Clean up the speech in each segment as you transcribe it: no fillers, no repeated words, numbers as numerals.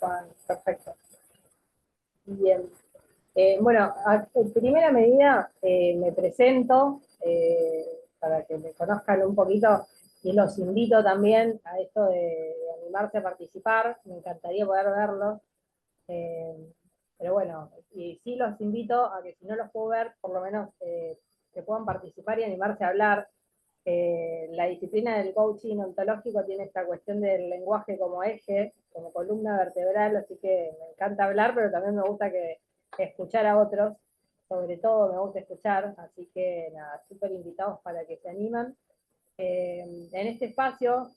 Juan. Perfecto. Bien. Bueno, en primera medida me presento para que me conozcan un poquito y los invito también a esto de animarse a participar. Me encantaría poder verlos. Eh, pero bueno, y sí los invito a que si no los puedo ver, por lo menos que puedan participar y animarse a hablar. La disciplina del coaching ontológico tiene esta cuestión del lenguaje como eje, como columna vertebral, así que me encanta hablar, pero también me gusta que escuchar a otros, sobre todo me gusta escuchar, así que nada, súper invitados para que se animen. En este espacio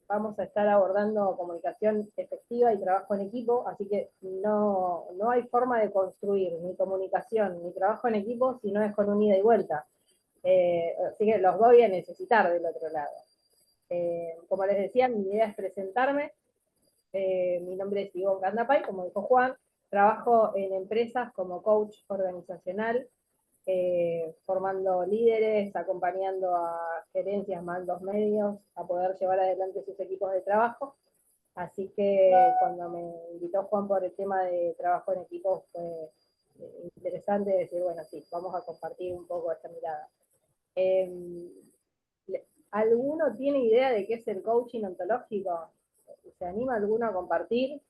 vamos a estar abordando comunicación efectiva y trabajo en equipo, así que no hay forma de construir ni comunicación ni trabajo en equipo si no es con un ida y vuelta. Así que los voy a necesitar del otro lado. Como les decía, mi idea es presentarme. Mi nombre es Ivonne Candapay, como dijo Juan. Trabajo en empresas como coach organizacional, formando líderes, acompañando a gerencias, mandos medios, a poder llevar adelante sus equipos de trabajo. Así que cuando me invitó Juan por el tema de trabajo en equipos, fue interesante decir, bueno, sí, vamos a compartir un poco esta mirada. ¿Alguno tiene idea de qué es el coaching ontológico? ¿Se anima alguno a compartir?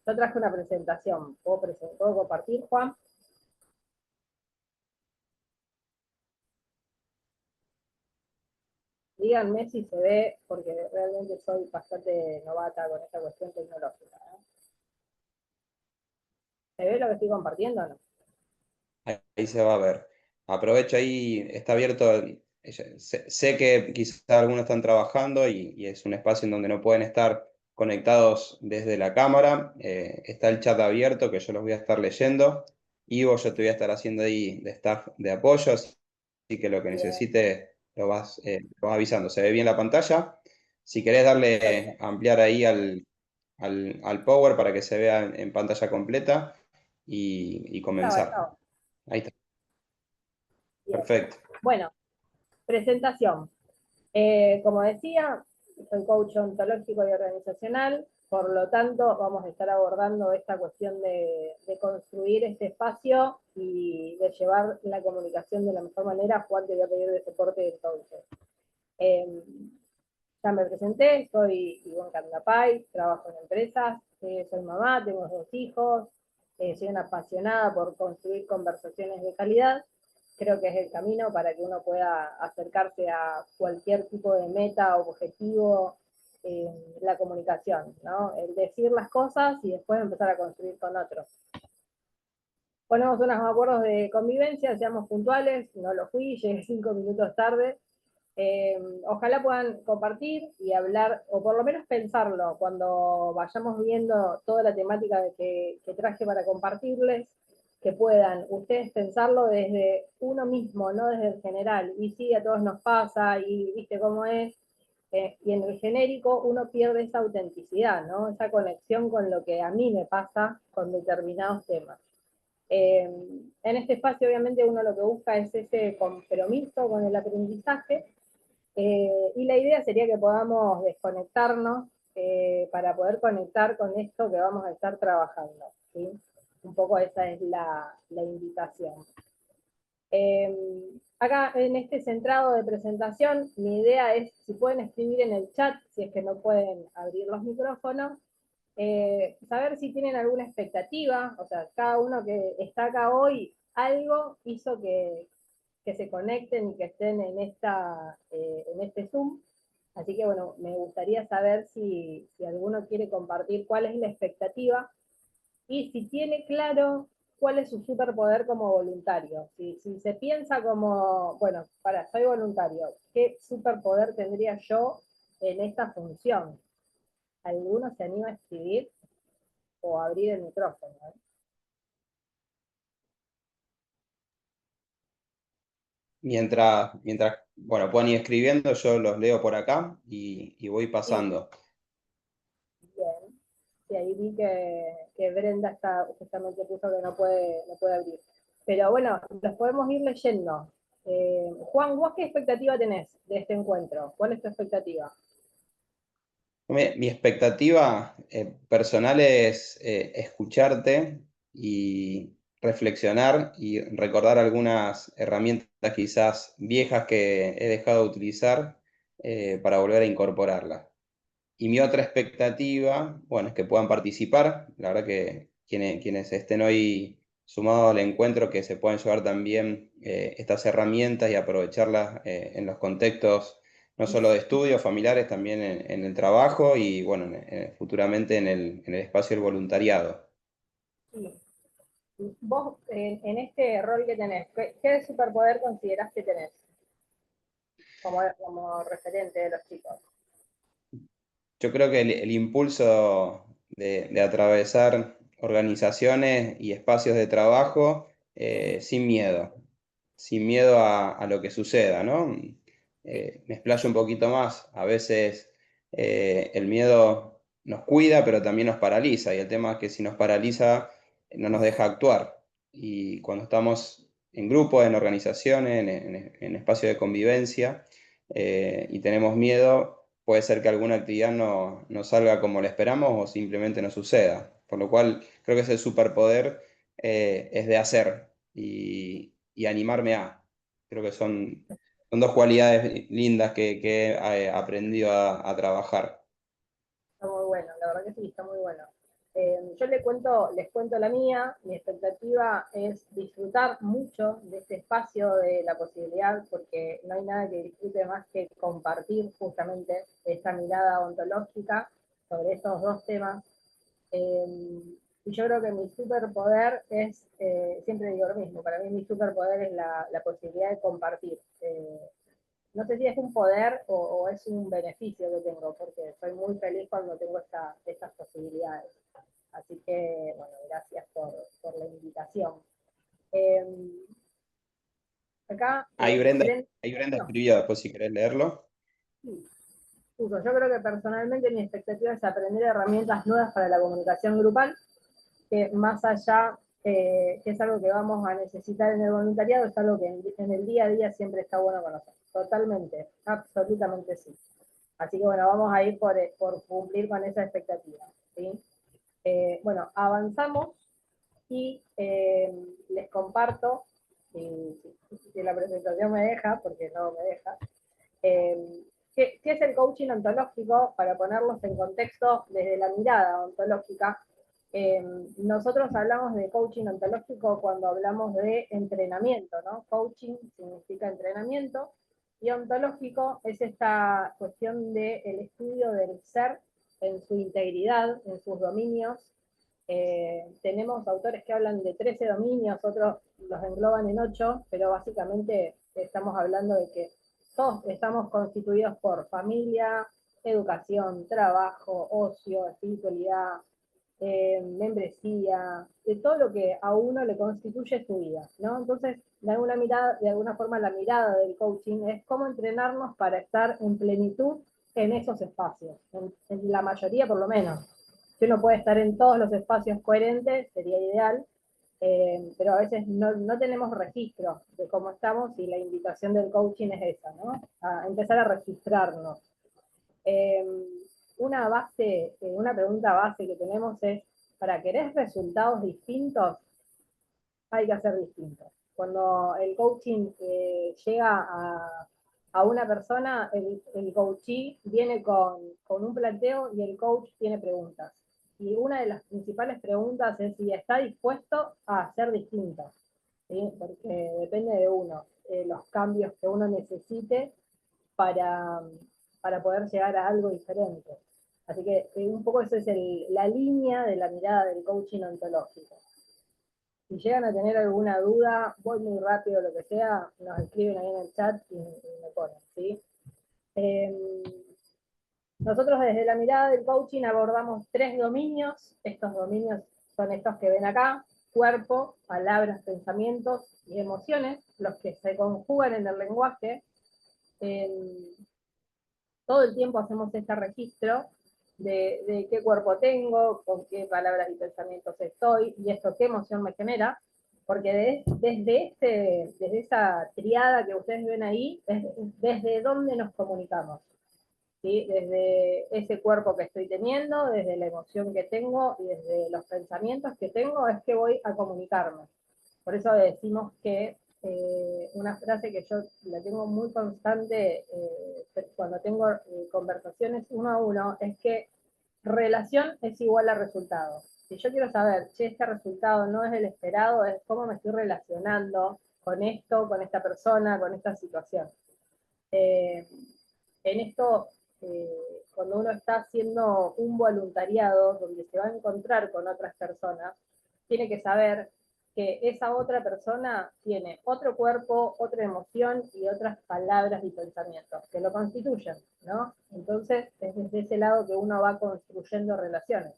Yo traje una presentación. ¿Puedo compartir, Juan? Díganme si se ve, porque realmente soy bastante novata con esta cuestión tecnológica. ¿Se ve lo que estoy compartiendo o no? Ahí se va a ver. Aprovecho ahí, está abierto. Sé que quizás algunos están trabajando y es un espacio en donde no pueden estar conectados desde la cámara. Está el chat abierto que yo los voy a estar leyendo. Ivo, yo te voy a estar haciendo ahí de staff de apoyo, así que lo que Bien, necesites lo vas avisando. ¿Se ve bien la pantalla? Si querés darle perfecto. ampliar ahí al Power para que se vea en pantalla completa y comenzar. Estaba. Ahí está. Bien. Perfecto. Bueno, presentación. Como decía, soy coach ontológico y organizacional, por lo tanto vamos a estar abordando esta cuestión de construir este espacio y de llevar la comunicación de la mejor manera. Juan, te voy a pedir de soporte entonces. Eh, ya me presenté, soy Ivonne Candapay, trabajo en empresas, soy mamá, tengo 2 hijos, soy una apasionada por construir conversaciones de calidad. Creo que es el camino para que uno pueda acercarse a cualquier tipo de meta, objetivo, la comunicación, ¿no? El decir las cosas y después empezar a construir con otros. Ponemos unos acuerdos de convivencia, seamos puntuales, no lo fui, llegué 5 minutos tarde. Ojalá puedan compartir y hablar, o por lo menos pensarlo, cuando vayamos viendo toda la temática que traje para compartirles, que puedan ustedes pensarlo desde uno mismo, no desde el general. Y sí, a todos nos pasa, y viste cómo es, y en el genérico uno pierde esa autenticidad, ¿no? Esa conexión con lo que a mí me pasa con determinados temas. En este espacio obviamente uno lo que busca es ese compromiso con el aprendizaje, y la idea sería que podamos desconectarnos para poder conectar con esto que vamos a estar trabajando, ¿sí? Un poco esa es la invitación. Acá en este centrado de presentación, mi idea es si pueden escribir en el chat, si es que no pueden abrir los micrófonos, saber si tienen alguna expectativa, o sea, cada uno que está acá hoy, algo hizo que se conecten y que estén en este Zoom. Así que bueno, me gustaría saber si alguno quiere compartir cuál es la expectativa y si tiene claro cuál es su superpoder como voluntario. Si se piensa como, bueno, soy voluntario, ¿qué superpoder tendría yo en esta función? ¿Alguno se anima a escribir o a abrir el micrófono? Bueno, pueden ir escribiendo, yo los leo por acá y voy Sí, pasando. bien. Sí, ahí vi que Brenda justamente puso que no puede abrir. Pero bueno, los podemos ir leyendo. Juan, ¿vos qué expectativa tenés de este encuentro? ¿Cuál es tu expectativa? Mi expectativa personal es escucharte y reflexionar y recordar algunas herramientas quizás viejas que he dejado de utilizar para volver a incorporarlas. Y mi otra expectativa, bueno, es que puedan participar. La verdad que quienes estén hoy sumados al encuentro, que se puedan llevar también estas herramientas y aprovecharlas en los contextos no solo de estudios familiares, también en el trabajo y, bueno, futuramente en el espacio del voluntariado. Sí. Vos, en este rol que tenés, ¿qué superpoder considerás que tenés como referente de los chicos? Yo creo que el impulso de atravesar organizaciones y espacios de trabajo sin miedo a lo que suceda, ¿no? Me explayo un poquito más. A veces el miedo nos cuida, pero también nos paraliza, y el tema es que si nos paraliza, no nos deja actuar. Y cuando estamos en grupos, en organizaciones, en espacios de convivencia, y tenemos miedo, puede ser que alguna actividad no salga como la esperamos o simplemente no suceda. Por lo cual creo que ese superpoder es de hacer y animarme a. Creo que son dos cualidades lindas que he aprendido a trabajar. Está muy bueno, la verdad que sí, está muy bueno. Yo les cuento la mía, mi expectativa es disfrutar mucho de este espacio, de la posibilidad, porque no hay nada que disfrute más que compartir justamente esta mirada ontológica sobre estos dos temas. Y yo creo que mi superpoder es, siempre digo lo mismo, para mí mi superpoder es la posibilidad de compartir. No sé si es un poder o es un beneficio que tengo, porque soy muy feliz cuando tengo estas posibilidades. Así que, bueno, gracias por la invitación. Eh, acá, Ahí Brenda no, escribió después si querés leerlo. sí, yo creo que personalmente mi expectativa es aprender herramientas nuevas para la comunicación grupal, que más allá, que es algo que vamos a necesitar en el voluntariado, es algo que en el día a día siempre está bueno conocer. Totalmente, absolutamente sí. Así que bueno, vamos a ir por cumplir con esa expectativa. ¿Sí? Bueno, avanzamos y les comparto, si la presentación me deja, porque no me deja, eh, ¿qué es el coaching ontológico? Para ponerlos en contexto desde la mirada ontológica. Nosotros hablamos de coaching ontológico cuando hablamos de entrenamiento, ¿no? Coaching significa entrenamiento, y ontológico es esta cuestión del estudio del ser en su integridad, en sus dominios. Tenemos autores que hablan de 13 dominios, otros los engloban en 8, pero básicamente estamos hablando de que todos estamos constituidos por familia, educación, trabajo, ocio, espiritualidad, membresía, de todo lo que a uno le constituye su vida, ¿no? Entonces, de alguna forma la mirada del coaching es cómo entrenarnos para estar en plenitud en esos espacios, en la mayoría por lo menos. Si uno puede estar en todos los espacios coherentes, sería ideal, pero a veces no tenemos registro de cómo estamos, y la invitación del coaching es esa, ¿no? A empezar a registrarnos. Eh, una pregunta base que tenemos es, ¿para querer resultados distintos? Hay que hacer distintos. Cuando el coaching llega a una persona, el coachee viene con un planteo y el coach tiene preguntas. Y una de las principales preguntas es si está dispuesto a ser distinto, ¿sí? Porque depende de uno, los cambios que uno necesite para, para poder llegar a algo diferente. Así que un poco esa es la línea de la mirada del coaching ontológico. Si llegan a tener alguna duda, voy muy rápido, lo que sea, nos escriben ahí en el chat y me ponen, ¿sí? Eh, Nosotros desde la mirada del coaching abordamos 3 dominios. Estos dominios son estos que ven acá: cuerpo, palabras, pensamientos y emociones, los que se conjugan en el lenguaje. Todo el tiempo hacemos este registro de qué cuerpo tengo, con qué palabras y pensamientos estoy, y esto qué emoción me genera, porque desde esa triada que ustedes ven ahí, es desde dónde nos comunicamos. ¿sí? Desde ese cuerpo que estoy teniendo, desde la emoción que tengo y desde los pensamientos que tengo, es que voy a comunicarme. Por eso decimos que una frase que yo la tengo muy constante cuando tengo conversaciones uno a uno, es que relación es igual a resultado. Si yo quiero saber si este resultado no es el esperado, es cómo me estoy relacionando con esto, con esta persona, con esta situación. En esto, cuando uno está haciendo un voluntariado donde se va a encontrar con otras personas, tiene que saber que esa otra persona tiene otro cuerpo, otra emoción y otras palabras y pensamientos que lo constituyen, ¿no? Entonces, es desde ese lado que uno va construyendo relaciones.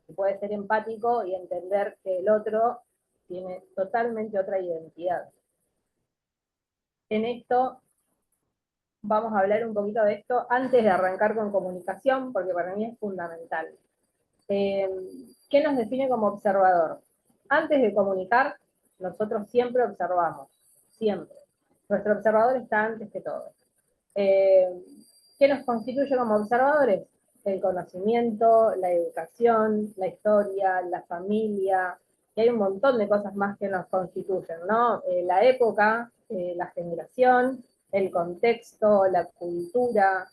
Y puede ser empático y entender que el otro tiene totalmente otra identidad. En esto vamos a hablar un poquito de esto antes de arrancar con comunicación, porque para mí es fundamental. ¿Qué nos define como observador? Antes de comunicar, nosotros siempre observamos, siempre. Nuestro observador está antes que todo. ¿Qué nos constituye como observadores? El conocimiento, la educación, la historia, la familia, y hay un montón de cosas más que nos constituyen, ¿no? La época, la generación, el contexto, la cultura,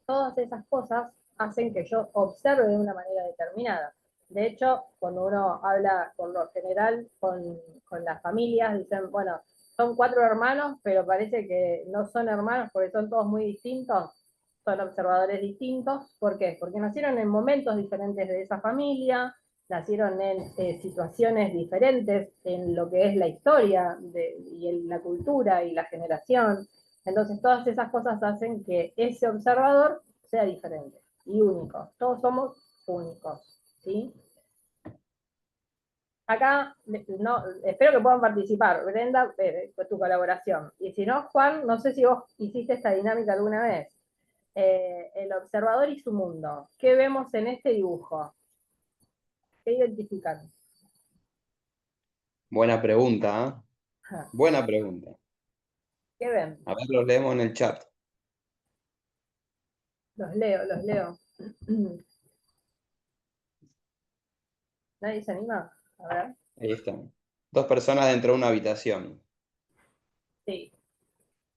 todas esas cosas hacen que yo observe de una manera determinada. De hecho, cuando uno habla por lo general con las familias, dicen, bueno, son 4 hermanos, pero parece que no son hermanos porque son todos muy distintos, son observadores distintos. ¿Por qué? Porque nacieron en momentos diferentes de esa familia, nacieron en situaciones diferentes en lo que es la historia y en la cultura y la generación. Entonces todas esas cosas hacen que ese observador sea diferente y único. Todos somos únicos, ¿sí? Acá, no, espero que puedan participar. Brenda, tu colaboración. Y si no, Juan, no sé si vos hiciste esta dinámica alguna vez. El observador y su mundo. ¿Qué vemos en este dibujo? ¿Qué identifican? Buena pregunta, ¿eh? Buena pregunta. ¿Qué ven? A ver, los leemos en el chat. Los leo, los leo. ¿Nadie se anima? A ver. Ahí están. 2 personas dentro de una habitación. Sí,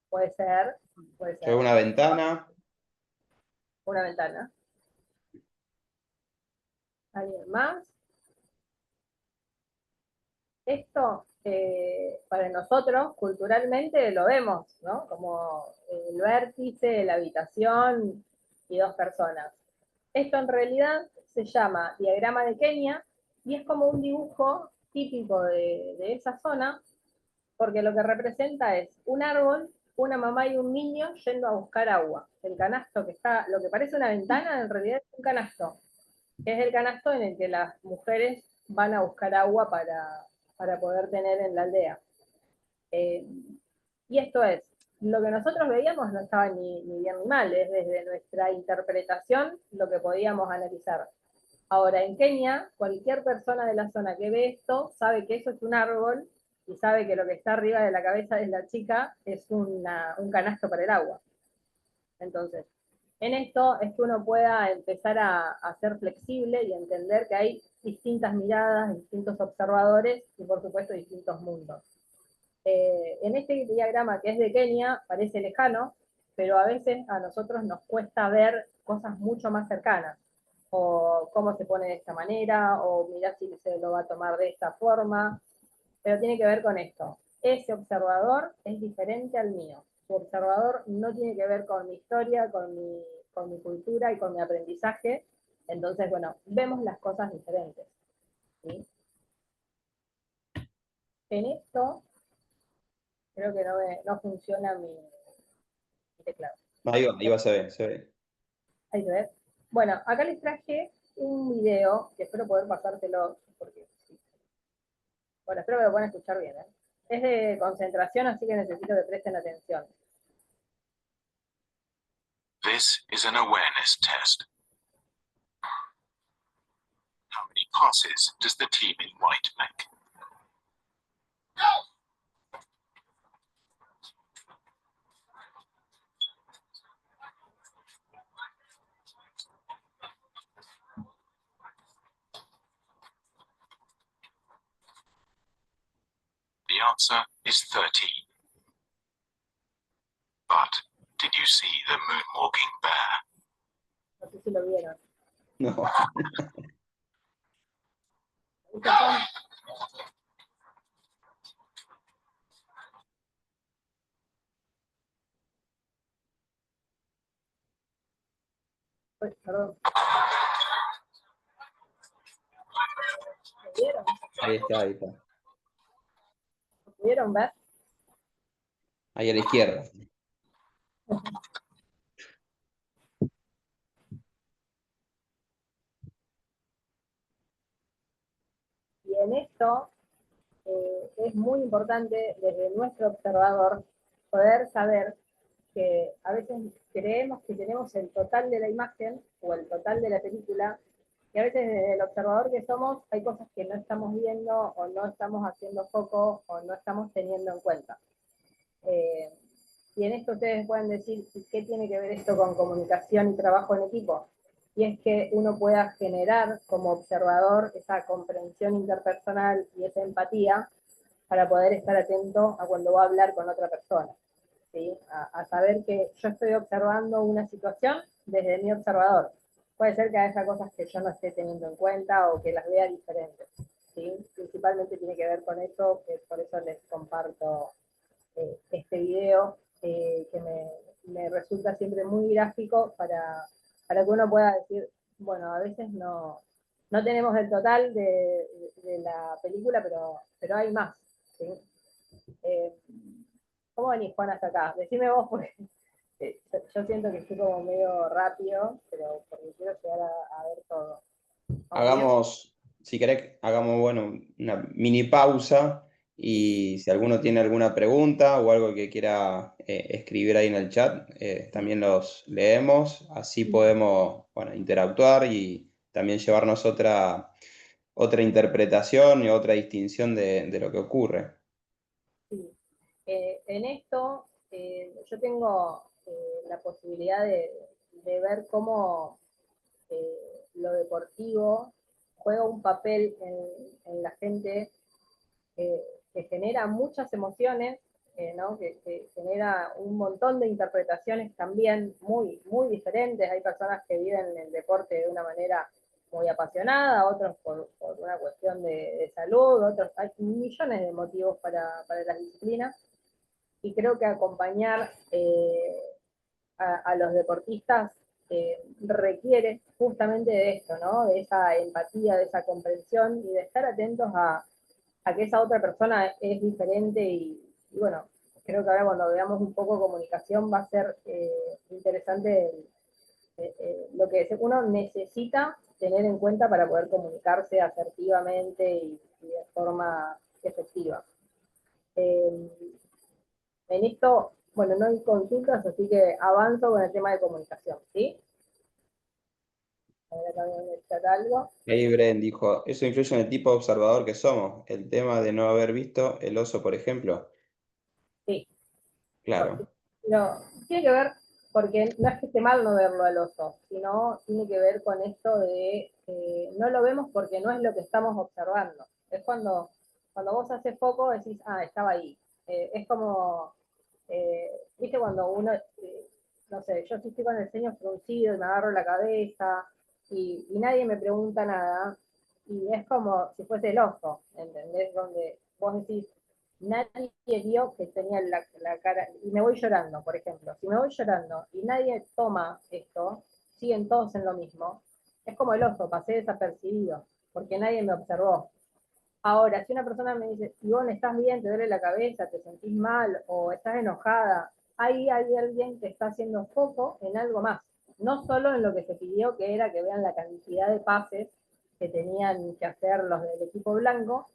puede ser, puede Yo veo ser. una ventana. Una ventana. ¿Alguien más? Esto para nosotros culturalmente lo vemos, ¿no? Como el vértice, la habitación y 2 personas. Esto en realidad se llama diagrama de Kenia y es como un dibujo típico de esa zona, porque lo que representa es un árbol, una mamá y un niño yendo a buscar agua. El canasto que está, lo que parece una ventana, en realidad es un canasto, que es el canasto en el que las mujeres van a buscar agua para poder tener en la aldea. Y esto es, lo que nosotros veíamos no estaba ni bien ni mal, es desde nuestra interpretación lo que podíamos analizar. Ahora, en Kenia, cualquier persona de la zona que ve esto sabe que eso es un árbol y sabe que lo que está arriba de la cabeza de la chica es un canasto para el agua. Entonces, en esto es que uno pueda empezar a ser flexible y entender que hay distintas miradas, distintos observadores y por supuesto distintos mundos. En este diagrama que es de Kenia parece lejano, pero a veces a nosotros nos cuesta ver cosas mucho más cercanas, o cómo se pone de esta manera, o mirá si se lo va a tomar de esta forma, pero tiene que ver con esto. Ese observador es diferente al mío. Su observador no tiene que ver con mi historia, con mi cultura y con mi aprendizaje. Entonces, bueno, vemos las cosas diferentes, ¿sí? En esto, creo que no funciona mi teclado. Ahí va, se ve, se ve. Ahí se ve. Bueno, acá les traje un video, que espero poder pasártelo, porque bueno, espero que lo puedan escuchar bien, ¿eh? Es de concentración, así que necesito que presten atención. This is an awareness test. How many passes does the team in white make? answer is 13. But did you see the moonwalking bear? No sé si lo vieron. No. ¿Viste, Juan? Uy, perdón. ¿Lo vieron? Ahí está, ahí está. ¿Lo pudieron ver? Ahí a la izquierda. Y en esto es muy importante desde nuestro observador poder saber que a veces creemos que tenemos el total de la imagen o el total de la película, y a veces desde el observador que somos hay cosas que no estamos viendo o no estamos haciendo foco o no estamos teniendo en cuenta. Y en esto ustedes pueden decir, ¿qué tiene que ver esto con comunicación y trabajo en equipo? Y es que uno pueda generar como observador esa comprensión interpersonal y esa empatía para poder estar atento a cuando va a hablar con otra persona. ¿Sí? A saber que yo estoy observando una situación desde mi observador. Puede ser que haya cosas que yo no esté teniendo en cuenta o que las vea diferentes. ¿Sí? Principalmente tiene que ver con eso, que por eso les comparto este video, que me resulta siempre muy gráfico para que uno pueda decir, bueno, a veces no tenemos el total de la película, pero hay más. ¿Sí? ¿Cómo venís, Juan, hasta acá? Decime vos, porque yo siento que estoy como medio rápido, pero porque quiero llegar a ver todo. Hagamos, si querés, hagamos, bueno, una mini pausa y si alguno tiene alguna pregunta o algo que quiera escribir ahí en el chat, también los leemos, así podemos, bueno, interactuar y también llevarnos otra interpretación y otra distinción de lo que ocurre. Sí. En esto, yo tengo la posibilidad de ver cómo lo deportivo juega un papel en la gente, que genera muchas emociones, ¿no? Que genera un montón de interpretaciones también muy, muy diferentes. Hay personas que viven el deporte de una manera muy apasionada, otros por una cuestión de salud, otros, hay millones de motivos para las disciplinas, y creo que acompañar a los deportistas requiere justamente de esto, ¿no? De esa empatía, de esa comprensión y de estar atentos a que esa otra persona es diferente y bueno, creo que ahora cuando veamos un poco comunicación va a ser interesante lo que uno necesita tener en cuenta para poder comunicarse asertivamente y de forma efectiva. En esto, bueno, no hay consultas, así que avanzo con el tema de comunicación, ¿sí? A ver, acá voy a echar algo. Ahí Bren dijo, eso influye en el tipo de observador que somos, el tema de no haber visto el oso, por ejemplo. Sí, Claro. no, tiene que ver, porque no es que esté mal no verlo al oso, sino tiene que ver con esto de no lo vemos porque no es lo que estamos observando. Es cuando vos haces foco decís, ah, estaba ahí. Es como, viste, cuando uno, no sé, yo sí estoy con el ceño fruncido y me agarro la cabeza y nadie me pregunta nada, y es como si fuese el oso, ¿entendés? Donde vos decís, nadie vio que tenía la cara, y me voy llorando, por ejemplo. Si me voy llorando y nadie toma esto, siguen todos en lo mismo, es como el oso, pasé desapercibido, porque nadie me observó. Ahora, si una persona me dice, Ivonne, ¿estás bien? ¿Te duele la cabeza? ¿Te sentís mal? ¿O estás enojada? Ahí hay alguien que está haciendo foco en algo más. No solo en lo que se pidió, que era que vean la cantidad de pases que tenían que hacer los del equipo blanco,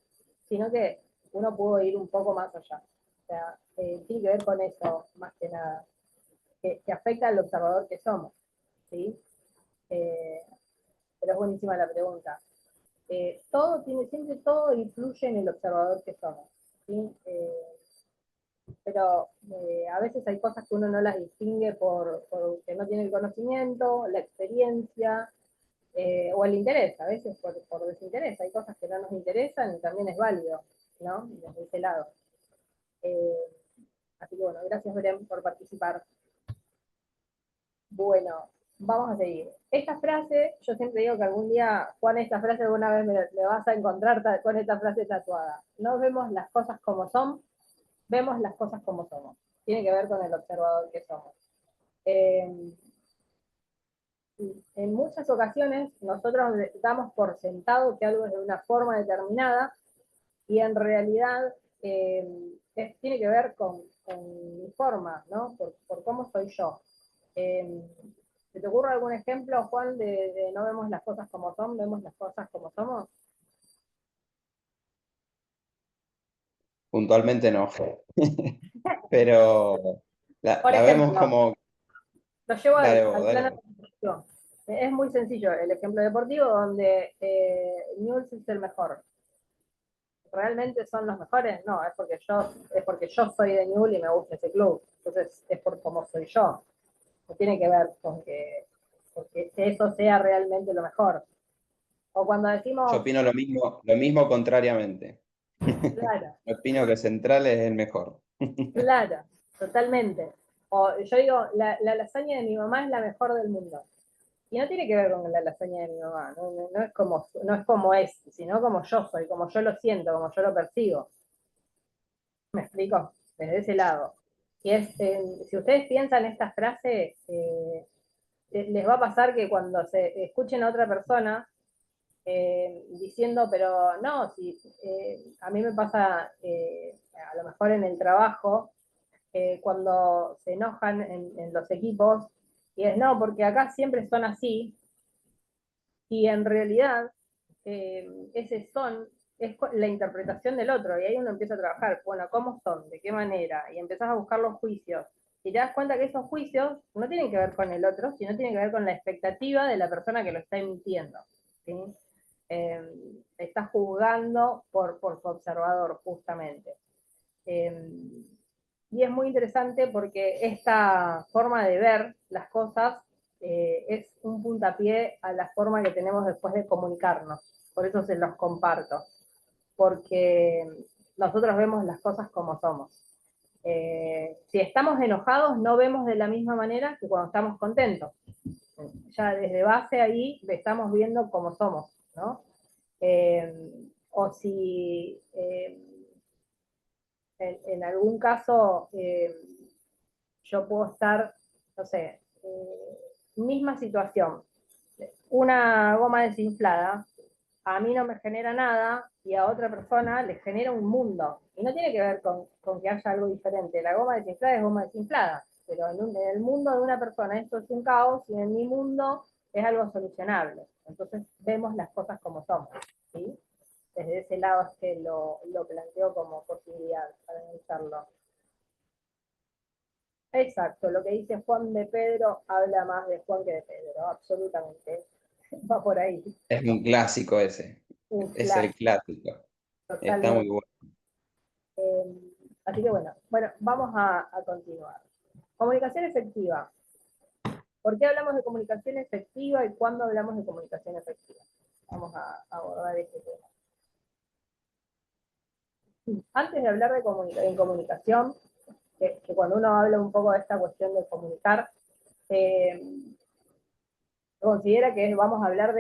sino que uno pudo ir un poco más allá. O sea, tiene que ver con eso, más que nada, que afecta al observador que somos. ¿Sí? Eh, pero es buenísima la pregunta. Todo tiene, siempre todo influye en el observador que somos. ¿Sí? Pero a veces hay cosas que uno no las distingue porque no tiene el conocimiento, la experiencia o el interés, a veces por desinterés. Hay cosas que no nos interesan y también es válido, ¿no? Desde ese lado. Así que bueno, gracias Bren por participar. Bueno, vamos a seguir. Esta frase, yo siempre digo que algún día, Juan, esta frase alguna vez me vas a encontrar con esta frase tatuada. No vemos las cosas como son, vemos las cosas como somos. Tiene que ver con el observador que somos. En muchas ocasiones nosotros damos por sentado que algo es de una forma determinada y en realidad tiene que ver con mi forma, ¿no? Por cómo soy yo. ¿Se te ocurre algún ejemplo, Juan, de no vemos las cosas como son, vemos las cosas como somos? Puntualmente no. Pero Por la vemos ejemplo, como... lo llevo Dale vos, al dale plano vos. deportivo. Es muy sencillo el ejemplo deportivo donde Newell's es el mejor. ¿Realmente son los mejores? No, es porque yo soy de Newell's y me gusta ese club. Entonces es por cómo soy yo. No tiene que ver con que porque eso sea realmente lo mejor. O cuando Yo decimos, opino lo mismo contrariamente. claro, Opino que Central es el mejor. claro, totalmente. O yo digo, la lasaña de mi mamá es la mejor del mundo. Y no tiene que ver con la lasaña de mi mamá, no es como es, sino como yo soy, como yo lo siento, como yo lo percibo. ¿Me explico? Desde ese lado. Y si ustedes piensan esta frase, les va a pasar que cuando se escuchen a otra persona diciendo, pero no, si a mí me pasa a lo mejor en el trabajo, cuando se enojan en los equipos, y es no, porque acá siempre son así, y en realidad ese son es la interpretación del otro, y ahí uno empieza a trabajar, bueno, ¿cómo son? ¿De qué manera? Y empezás a buscar los juicios. Y te das cuenta que esos juicios no tienen que ver con el otro, sino tienen que ver con la expectativa de la persona que lo está emitiendo. ¿Sí? Está juzgando por su observador, justamente. Y es muy interesante porque esta forma de ver las cosas es un puntapié a la forma que tenemos después de comunicarnos. Por eso se los comparto. Porque nosotros vemos las cosas como somos. Si estamos enojados, no vemos de la misma manera que cuando estamos contentos. Ya desde base ahí estamos viendo cómo somos, ¿no? O si en algún caso yo puedo estar, no sé, misma situación, una goma desinflada, a mí no me genera nada y a otra persona le genera un mundo. Y no tiene que ver con que haya algo diferente. La goma desinflada es goma desinflada, pero en el mundo de una persona esto es un caos y en mi mundo es algo solucionable. Entonces vemos las cosas como somos. ¿Sí? Desde ese lado es que lo planteo como posibilidad para analizarlo. Exacto, lo que dice Juan de Pedro habla más de Juan que de Pedro, absolutamente. Va por ahí. Es un clásico ese. Un Es el flash, clásico. Está muy totalmente. bueno. Así que bueno, vamos a continuar. Comunicación efectiva. ¿Por qué hablamos de comunicación efectiva y cuándo hablamos de comunicación efectiva? Vamos a abordar este tema. Antes de hablar de comunicación, que cuando uno habla un poco de esta cuestión de comunicar, considera que vamos a hablar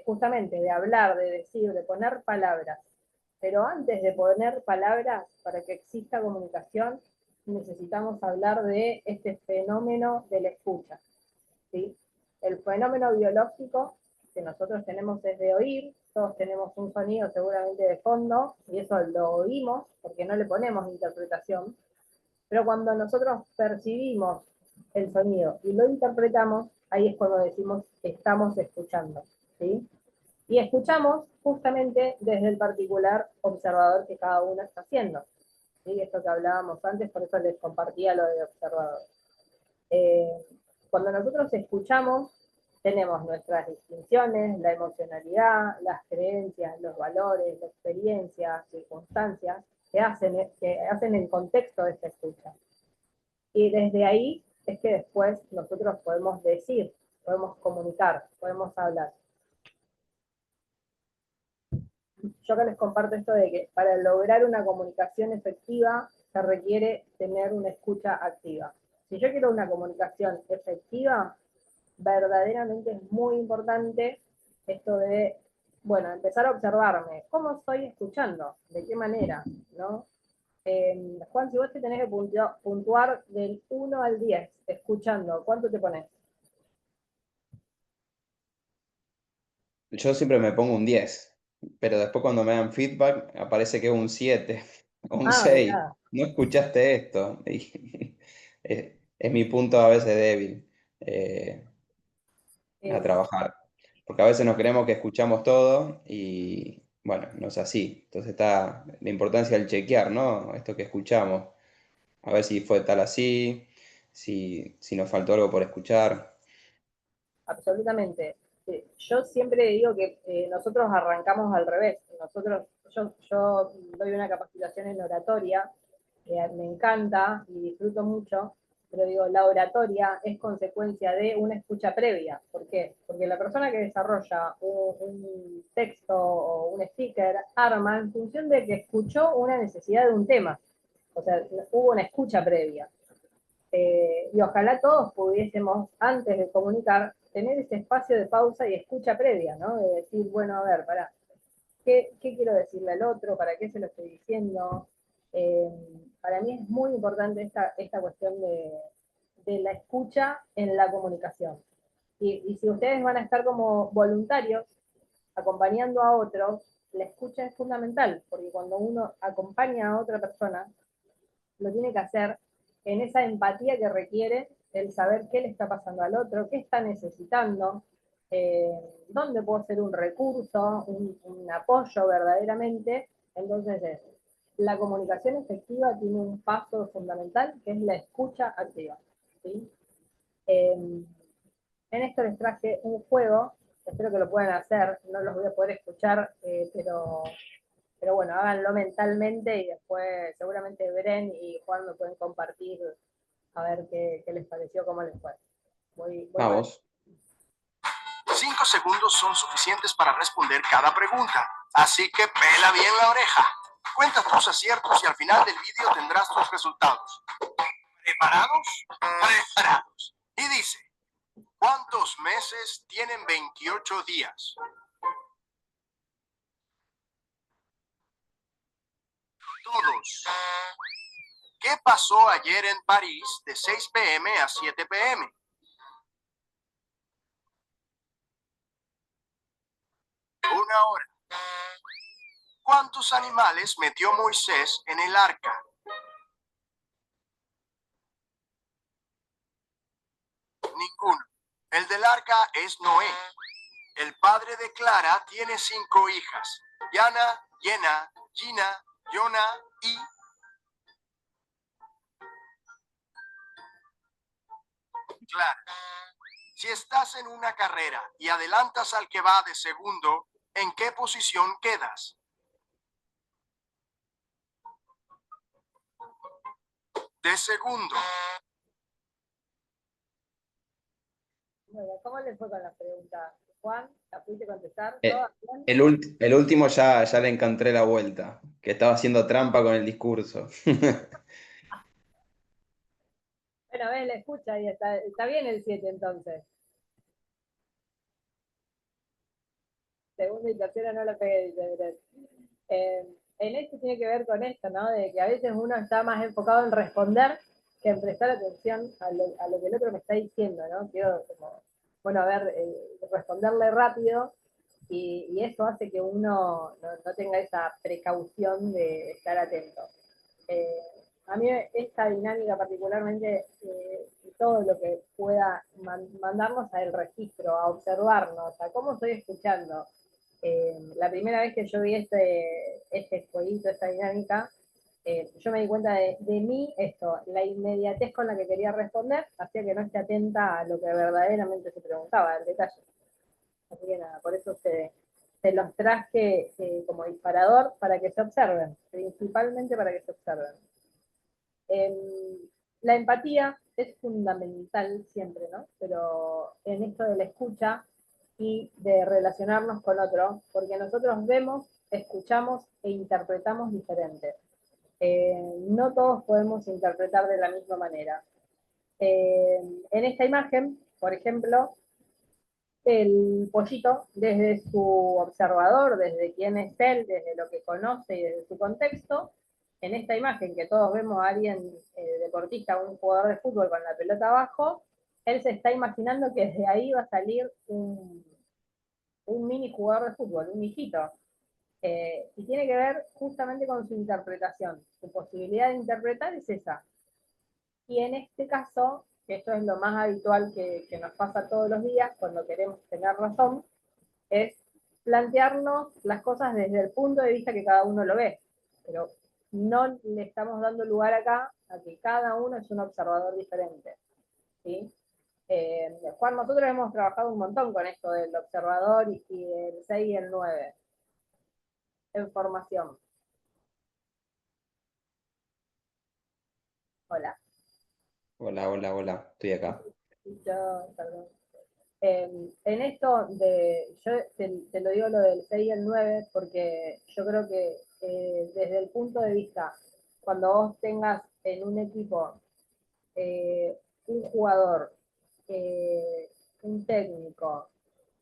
justamente de hablar, de decir, de poner palabras. Pero antes de poner palabras, para que exista comunicación, necesitamos hablar de este fenómeno de la escucha. ¿Sí? El fenómeno biológico que nosotros tenemos es de oír, todos tenemos un sonido seguramente de fondo, y eso lo oímos porque no le ponemos interpretación, pero cuando nosotros percibimos el sonido y lo interpretamos, ahí es cuando decimos que estamos escuchando. ¿Sí? Y escuchamos justamente desde el particular observador que cada uno está haciendo. ¿Sí? Esto que hablábamos antes, por eso les compartía lo de observador. Cuando nosotros escuchamos, tenemos nuestras distinciones, la emocionalidad, las creencias, los valores, la experiencia, circunstancias que hacen el contexto de esta escucha. Y desde ahí es que después nosotros podemos decir, podemos comunicar, podemos hablar. Yo que les comparto esto de que para lograr una comunicación efectiva se requiere tener una escucha activa. Si yo quiero una comunicación efectiva, verdaderamente es muy importante esto de, bueno, empezar a observarme. ¿Cómo estoy escuchando? ¿De qué manera? ¿No? Juan, si vos te tenés que puntuar del 1 al 10, escuchando, ¿cuánto te pones? Yo siempre me pongo un 10, pero después cuando me dan feedback aparece que es un 7 o un Ah, 6. mirá. No escuchaste esto. Y es mi punto a veces débil a Eh, trabajar. Porque a veces nos creemos que escuchamos todo y bueno, no es así. Entonces está la importancia del chequear, ¿no? Esto que escuchamos. A ver si fue tal así, si nos faltó algo por escuchar. Absolutamente. Yo siempre digo que nosotros arrancamos al revés. Yo doy una capacitación en oratoria, me encanta y disfruto mucho, pero digo, la oratoria es consecuencia de una escucha previa. ¿Por qué? Porque la persona que desarrolla un texto o un sticker arma en función de que escuchó una necesidad de un tema. O sea, hubo una escucha previa. Y ojalá todos pudiésemos, antes de comunicar, tener ese espacio de pausa y escucha previa, ¿no? De decir, bueno, a ver, ¿qué quiero decirle al otro? ¿Para qué se lo estoy diciendo? Eh, para mí es muy importante esta cuestión de la escucha en la comunicación. Y si ustedes van a estar como voluntarios acompañando a otros, la escucha es fundamental, porque cuando uno acompaña a otra persona, lo tiene que hacer en esa empatía que requiere el saber qué le está pasando al otro, qué está necesitando, dónde puedo ser un recurso, un apoyo verdaderamente. Entonces, la comunicación efectiva tiene un paso fundamental que es la escucha activa. ¿Sí? En esto les traje un juego, espero que lo puedan hacer, no los voy a poder escuchar, pero bueno, háganlo mentalmente y después seguramente Bren y Juan me pueden compartir a ver qué les pareció, cómo les fue. Voy con Vamos. 5 segundos son suficientes para responder cada pregunta, así que pela bien la oreja. Cuenta tus aciertos y al final del vídeo tendrás tus resultados. ¿Preparados? Preparados. Y dice, ¿cuántos meses tienen 28 días? Todos. ¿Qué pasó ayer en París de 6 p.m. a 7 p.m.? Una hora. ¿Cuántos animales metió Moisés en el arca? Ninguno. El del arca es Noé. El padre de Clara tiene 5 hijas. Yana, Yena, Gina, Yona y... Clara. Si estás en una carrera y adelantas al que va de segundo, ¿en qué posición quedas? De segundo. Bueno, ¿cómo les fue con la pregunta? Juan, ¿la pudiste contestar? ¿Todas Eh, bien? el último ya le encontré la vuelta, que estaba haciendo trampa con el discurso. Bueno, ves, la escucha y está bien el 7 entonces. Segunda y tercera no la pegué, dice Bren. En esto tiene que ver con esto, ¿no? De que a veces uno está más enfocado en responder que en prestar atención a lo que el otro me está diciendo, ¿no? Quiero, como, bueno, a ver, responderle rápido y eso hace que uno no tenga esa precaución de estar atento. Eh, a mí esta dinámica particularmente, todo lo que pueda mandarnos al registro, a observarnos, a cómo estoy escuchando, la primera vez que yo vi este jueguito, esta dinámica, yo me di cuenta de mí esto, la inmediatez con la que quería responder, hacía que no esté atenta a lo que verdaderamente se preguntaba, al detalle. Así que nada, por eso se los traje como disparador para que se observen, principalmente para que se observen. La empatía es fundamental siempre, ¿no? Pero en esto de la escucha y de relacionarnos con otro, porque nosotros vemos, escuchamos e interpretamos diferente. no todos podemos interpretar de la misma manera. En esta imagen, por ejemplo, el pollito, desde su observador, desde quién es él, desde lo que conoce y desde su contexto, en esta imagen que todos vemos a alguien deportista, un jugador de fútbol con la pelota abajo, él se está imaginando que desde ahí va a salir un mini jugador de fútbol, un hijito. Y tiene que ver justamente con su interpretación. Su posibilidad de interpretar es esa. Y en este caso, que esto es lo más habitual que nos pasa todos los días cuando queremos tener razón, es plantearnos las cosas desde el punto de vista que cada uno lo ve. Pero no le estamos dando lugar acá a que cada uno es un observador diferente. ¿Sí? Juan, nosotros hemos trabajado un montón con esto del observador y el 6 y el 9 en formación. Hola. Hola, hola, hola, estoy acá. Perdón. En esto yo te lo digo lo del 6 y el 9 porque yo creo que desde el punto de vista, cuando vos tengas en un equipo un jugador, un técnico,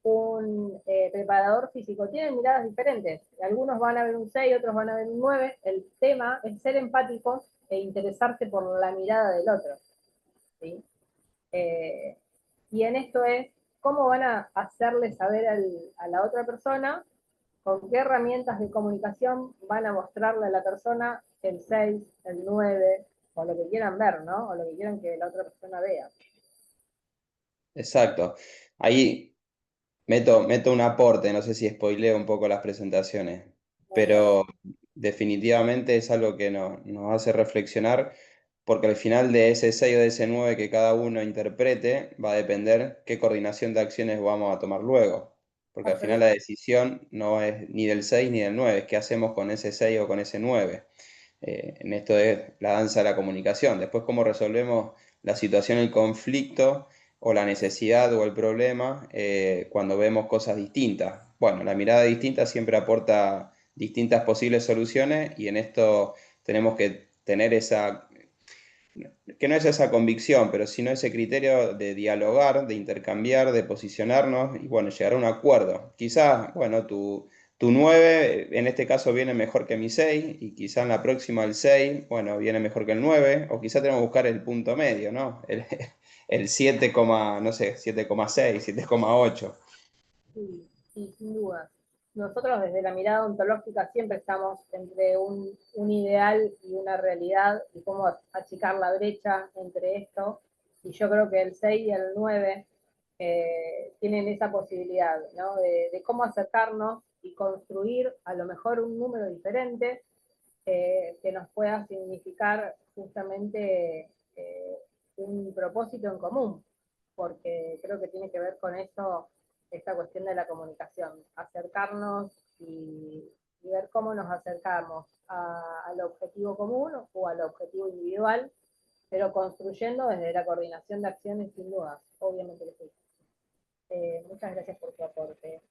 un preparador físico, tienen miradas diferentes. Algunos van a ver un 6, otros van a ver un 9. El tema es ser empáticos e interesarse por la mirada del otro. ¿Sí? Y en esto es cómo van a hacerle saber a la otra persona, con qué herramientas de comunicación van a mostrarle a la persona el 6, el 9, o lo que quieran ver, ¿no? O lo que quieran que la otra persona vea. Exacto. Ahí meto un aporte, no sé si spoileo un poco las presentaciones, pero definitivamente es algo que nos hace reflexionar, porque al final de ese 6 o de ese 9 que cada uno interprete, va a depender qué coordinación de acciones vamos a tomar luego. Porque al final la decisión no es ni del 6 ni del 9, es qué hacemos con ese 6 o con ese 9. En esto es la danza de la comunicación. Después, cómo resolvemos la situación, el conflicto o la necesidad o el problema cuando vemos cosas distintas. Bueno, la mirada distinta siempre aporta distintas posibles soluciones y en esto tenemos que tener esa, que no es esa convicción, pero sino ese criterio de dialogar, de intercambiar, de posicionarnos y bueno, llegar a un acuerdo. Quizás, bueno, tu 9 en este caso viene mejor que mi 6 y quizás en la próxima el 6 bueno, viene mejor que el 9 o quizás tenemos que buscar el punto medio, ¿no? El 7, no sé, 7,6, 7,8. Sí, sí, sin duda. Nosotros desde la mirada ontológica siempre estamos entre un ideal y una realidad y cómo achicar la brecha entre esto. Y yo creo que el 6 y el 9 tienen esa posibilidad, ¿no? De cómo acercarnos y construir a lo mejor un número diferente que nos pueda significar justamente un propósito en común, porque creo que tiene que ver con eso, esta cuestión de la comunicación, acercarnos y ver cómo nos acercamos al objetivo común o al objetivo individual, pero construyendo desde la coordinación de acciones sin duda, obviamente que sí. Muchas gracias por tu aporte.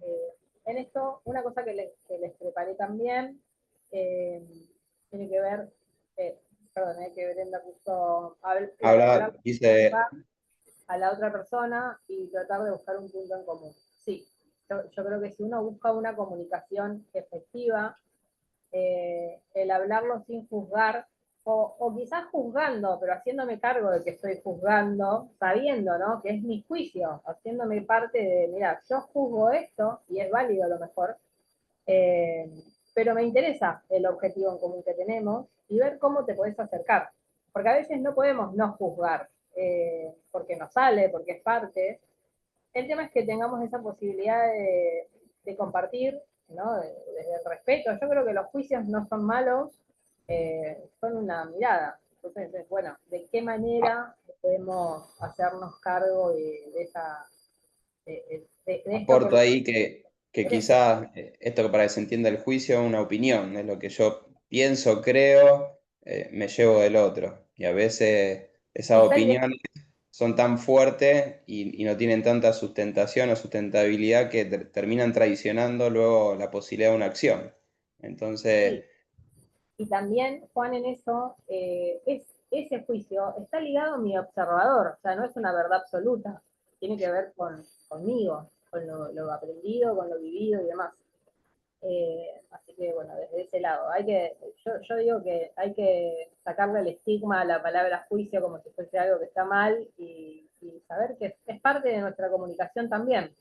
Eh, en esto, una cosa que les preparé también eh, tiene que ver, perdón, que Brenda puso Habla, hablar dice, a la otra persona y tratar de buscar un punto en común. Sí, yo creo que si uno busca una comunicación efectiva, el hablarlo sin juzgar, o quizás juzgando, pero haciéndome cargo de que estoy juzgando, sabiendo, ¿no? Que es mi juicio, haciéndome parte de, mira, yo juzgo esto, y es válido a lo mejor, eh, pero me interesa el objetivo en común que tenemos y ver cómo te podés acercar. Porque a veces no podemos no juzgar, porque nos sale, porque es parte. El tema es que tengamos esa posibilidad de compartir, ¿no? Desde el respeto. Yo creo que los juicios no son malos, son una mirada. Entonces, bueno, ¿de qué manera podemos hacernos cargo de esa, de esto que aporto me ahí que interesa? quizás esto que para que se entienda el juicio es una opinión, es lo que yo pienso, creo, me llevo del otro. Y a veces esas Y ser opiniones son tan fuertes y no tienen tanta sustentación o sustentabilidad que terminan traicionando luego la posibilidad de una acción. Entonces, sí, Y también, Juan, en eso, ese juicio está ligado a mi observador, o sea, no es una verdad absoluta, tiene que ver conmigo, con lo aprendido, con lo vivido y demás. Así que, bueno, desde ese lado, yo digo que hay que sacarle el estigma a la palabra juicio como si fuese algo que está mal y saber que es parte de nuestra comunicación también.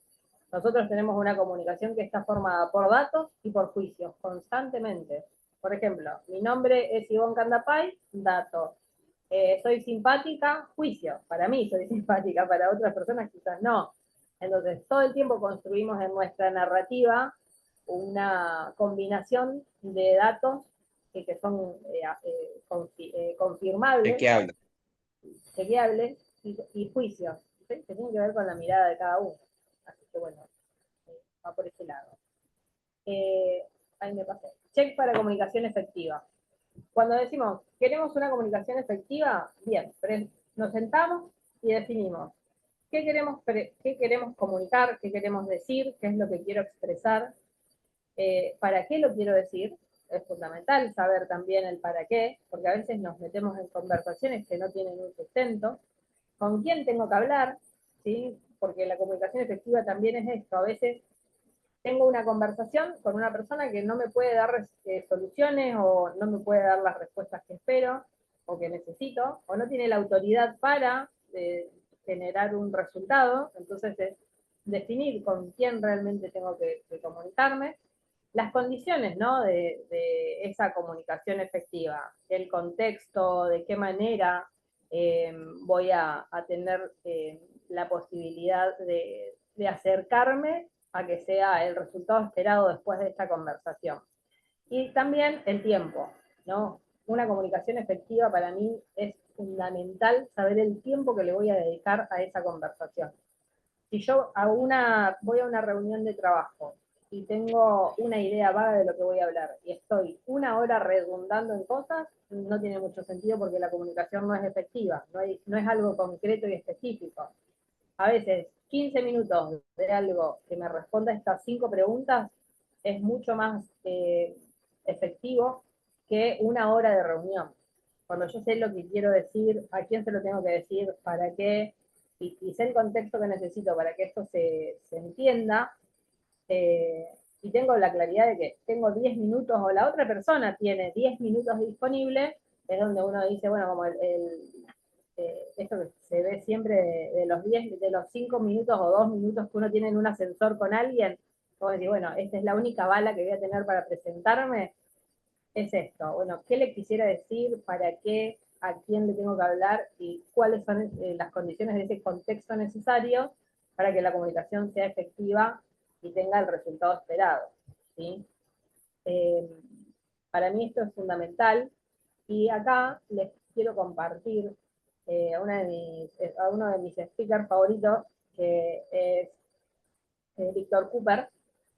Nosotros tenemos una comunicación que está formada por datos y por juicios, constantemente. Por ejemplo, mi nombre es Ivonne Candapay, dato. Soy simpática, juicio. Para mí soy simpática, para otras personas quizás no. Entonces, todo el tiempo construimos en nuestra narrativa una combinación de datos que son confirmables, Chequeable. chequeables y juicios, ¿sí? Que tienen que ver con la mirada de cada uno. Así que bueno, va por ese lado. Ahí me pasé. Check para comunicación efectiva. Cuando decimos, queremos una comunicación efectiva, bien, nos sentamos y definimos qué queremos comunicar, qué queremos decir, qué es lo que quiero expresar, para qué lo quiero decir. Es fundamental saber también el para qué, porque a veces nos metemos en conversaciones que no tienen un sustento. ¿Con quién tengo que hablar? ¿Sí? Porque la comunicación efectiva también es esto. A veces tengo una conversación con una persona que no me puede dar soluciones o no me puede dar las respuestas que espero o que necesito, o no tiene la autoridad para generar un resultado. Entonces es definir con quién realmente tengo que comunicarme, las condiciones, ¿no? de esa comunicación efectiva, el contexto, de qué manera voy a tener la posibilidad de acercarme a que sea el resultado esperado después de esta conversación. Y también el tiempo, ¿no? Una comunicación efectiva para mí es fundamental saber el tiempo que le voy a dedicar a esa conversación. Si yo voy a una reunión de trabajo y tengo una idea vaga de lo que voy a hablar y estoy una hora redundando en cosas, no tiene mucho sentido porque la comunicación no es efectiva, no es algo concreto y específico. A veces 15 minutos de algo que me responda a estas 5 preguntas es mucho más efectivo que una hora de reunión. Cuando yo sé lo que quiero decir, a quién se lo tengo que decir, para qué, y sé el contexto que necesito para que esto se entienda, y tengo la claridad de que tengo 10 minutos o la otra persona tiene 10 minutos disponibles, es donde uno dice, bueno, como esto que se ve siempre de los 5 minutos o 2 minutos que uno tiene en un ascensor con alguien, como decir, bueno, esta es la única bala que voy a tener para presentarme, es esto. Bueno, ¿qué le quisiera decir? ¿Para qué? ¿A quién le tengo que hablar? ¿Y cuáles son las condiciones de ese contexto necesario para que la comunicación sea efectiva y tenga el resultado esperado? ¿Sí? Eh, para mí esto es fundamental y acá les quiero compartir a uno de mis speakers favoritos, que es Víctor Cooper,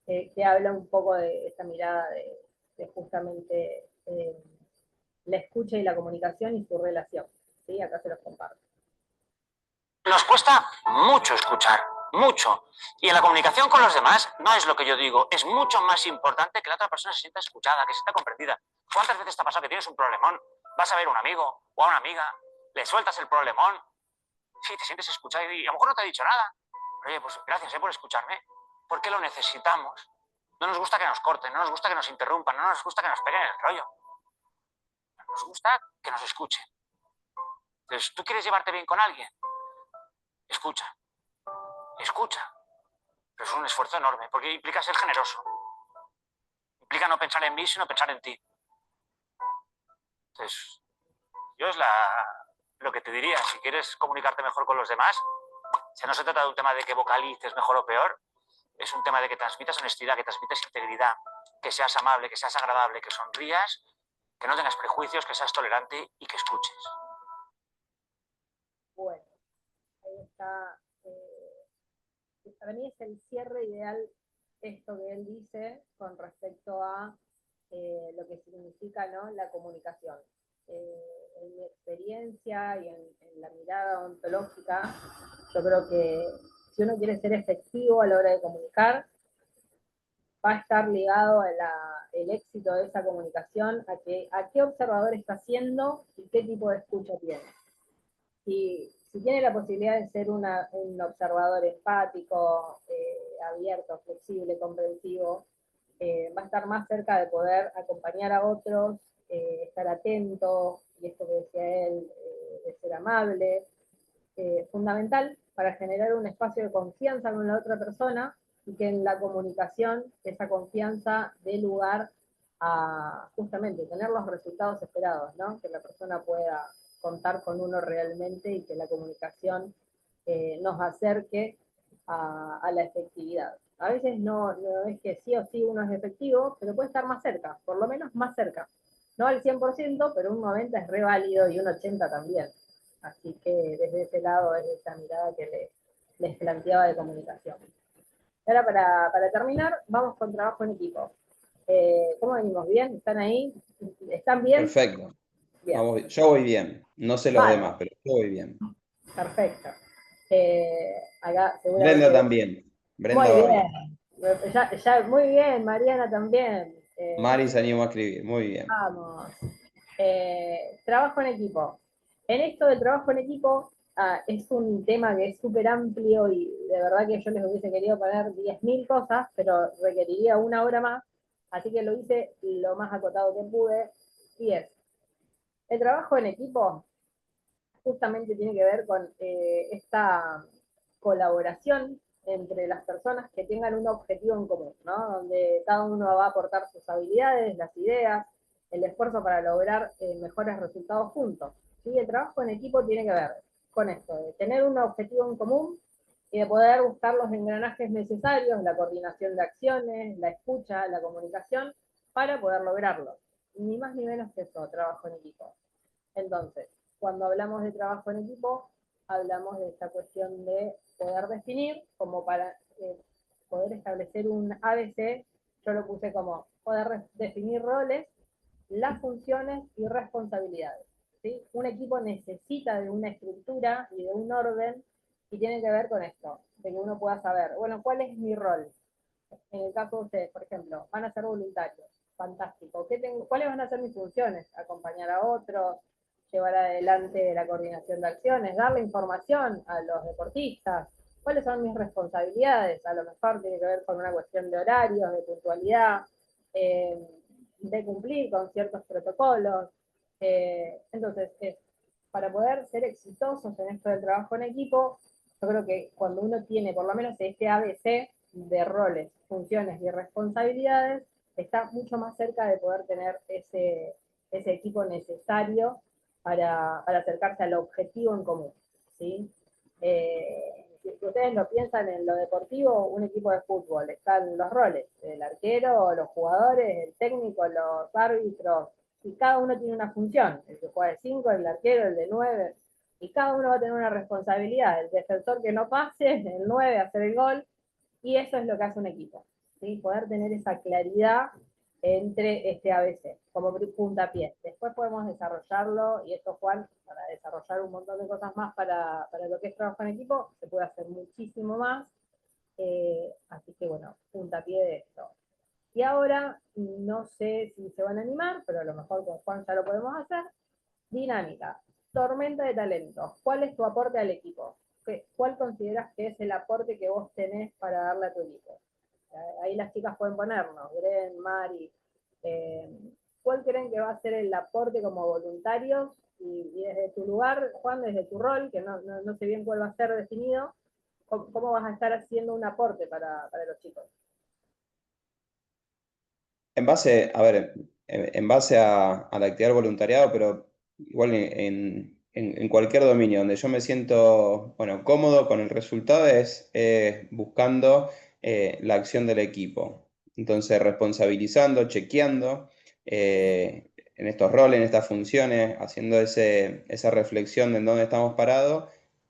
que habla un poco de esta mirada de justamente la escucha y la comunicación y su relación. ¿Sí? Acá se los comparto. Nos cuesta mucho escuchar, mucho. Y en la comunicación con los demás, no es lo que yo digo, es mucho más importante que la otra persona se sienta escuchada, que se sienta comprendida. ¿Cuántas veces te ha pasado que tienes un problemón, vas a ver a un amigo o a una amiga, le sueltas el problemón, sí, te sientes escuchado y a lo mejor no te ha dicho nada? Oye, pues gracias por escucharme, porque lo necesitamos. No nos gusta que nos corten, no nos gusta que nos interrumpan, no nos gusta que nos peguen el rollo. Nos gusta que nos escuchen. Entonces, ¿tú quieres llevarte bien con alguien? Escucha. Escucha. Pero es un esfuerzo enorme, porque implica ser generoso. Implica no pensar en mí, sino pensar en ti. Entonces, yo es lo que te diría. Si quieres comunicarte mejor con los demás, si no se trata de un tema de que vocalices mejor o peor, es un tema de que transmitas honestidad, que transmites integridad, que seas amable, que seas agradable, que sonrías, que no tengas prejuicios, que seas tolerante y que escuches. Bueno, ahí está. Para mí es el cierre ideal esto que él dice con respecto a lo que significa, ¿no?, la comunicación. En mi experiencia y en la mirada ontológica, yo creo que si uno quiere ser efectivo a la hora de comunicar, va a estar ligado a el éxito de esa comunicación, a qué observador está haciendo y qué tipo de escucha tiene. Si tiene la posibilidad de ser un observador empático, abierto, flexible, comprensivo, va a estar más cerca de poder acompañar a otros, estar atento, y esto que decía él, de ser amable, fundamental para generar un espacio de confianza con la otra persona, y que en la comunicación esa confianza dé lugar a justamente tener los resultados esperados, ¿no? Que la persona pueda contar con uno realmente y que la comunicación nos acerque a la efectividad. A veces no es que sí o sí uno es efectivo, pero puede estar más cerca, por lo menos más cerca. No al 100%, pero un 90% es re válido y un 80% también. Así que desde ese lado es esa mirada que les planteaba de comunicación. Ahora para terminar, vamos con trabajo en equipo. ¿Cómo venimos? ¿Bien? ¿Están ahí? ¿Están bien? Perfecto. Bien. Yo voy bien. No sé los demás, pero yo voy bien. Perfecto. Acá Brenda seguramente... también. Brenda Muy va bien. bien. Muy bien, Mariana también. Mari se animó a escribir. Muy bien. Vamos. Trabajo en equipo. En esto del trabajo en equipo, es un tema que es súper amplio y de verdad que yo les hubiese querido poner 10.000 cosas, pero requeriría una hora más, así que lo hice lo más acotado que pude, y es, el trabajo en equipo justamente tiene que ver con esta colaboración entre las personas que tengan un objetivo en común, ¿no? Donde cada uno va a aportar sus habilidades, las ideas, el esfuerzo para lograr mejores resultados juntos. ¿Sí? El trabajo en equipo tiene que ver con esto, de tener un objetivo en común y de poder buscar los engranajes necesarios, la coordinación de acciones, la escucha, la comunicación, para poder lograrlo. Ni más ni menos que eso, trabajo en equipo. Entonces, cuando hablamos de trabajo en equipo, hablamos de esta cuestión de poder definir, como para poder establecer un ABC, yo lo puse como poder definir roles, las funciones y responsabilidades. ¿Sí? Un equipo necesita de una estructura y de un orden, y tiene que ver con esto, de que uno pueda saber, bueno, ¿cuál es mi rol? En el caso de ustedes, por ejemplo, van a ser voluntarios, fantástico. ¿Cuáles van a ser mis funciones? Acompañar a otros, llevar adelante la coordinación de acciones, darle información a los deportistas. ¿Cuáles son mis responsabilidades? A lo mejor tiene que ver con una cuestión de horarios, de puntualidad, de cumplir con ciertos protocolos. Entonces, para poder ser exitosos en esto del trabajo en equipo, yo creo que cuando uno tiene por lo menos este ABC de roles, funciones y responsabilidades, está mucho más cerca de poder tener ese equipo necesario para acercarse al objetivo en común. ¿Sí? Si ustedes lo piensan en lo deportivo, un equipo de fútbol, están los roles, el arquero, los jugadores, el técnico, los árbitros, y cada uno tiene una función, el que juega de 5, el arquero, el de 9, y cada uno va a tener una responsabilidad, el defensor que no pase, el 9 hacer el gol, y eso es lo que hace un equipo, ¿sí? Poder tener esa claridad entre este ABC, como puntapié. Después podemos desarrollarlo, y esto, Juan, para desarrollar un montón de cosas más para lo que es trabajo en equipo, se puede hacer muchísimo más, así que bueno, puntapié de esto. Y ahora, no sé si se van a animar, pero a lo mejor con Juan ya lo podemos hacer, dinámica, tormenta de talentos. ¿Cuál es tu aporte al equipo? ¿Cuál consideras que es el aporte que vos tenés para darle a tu equipo? Ahí las chicas pueden ponernos, Gren, Mari. ¿Cuál creen que va a ser el aporte como voluntarios? Y desde tu lugar, Juan, desde tu rol, que no sé bien cuál va a ser definido, ¿cómo vas a estar haciendo un aporte para los chicos? En base, a ver, en base a la actividad del voluntariado, pero igual en cualquier dominio donde yo me siento, bueno, cómodo con el resultado es buscando la acción del equipo. Entonces, responsabilizando, chequeando en estos roles, en estas funciones, haciendo esa reflexión de en dónde estamos parados,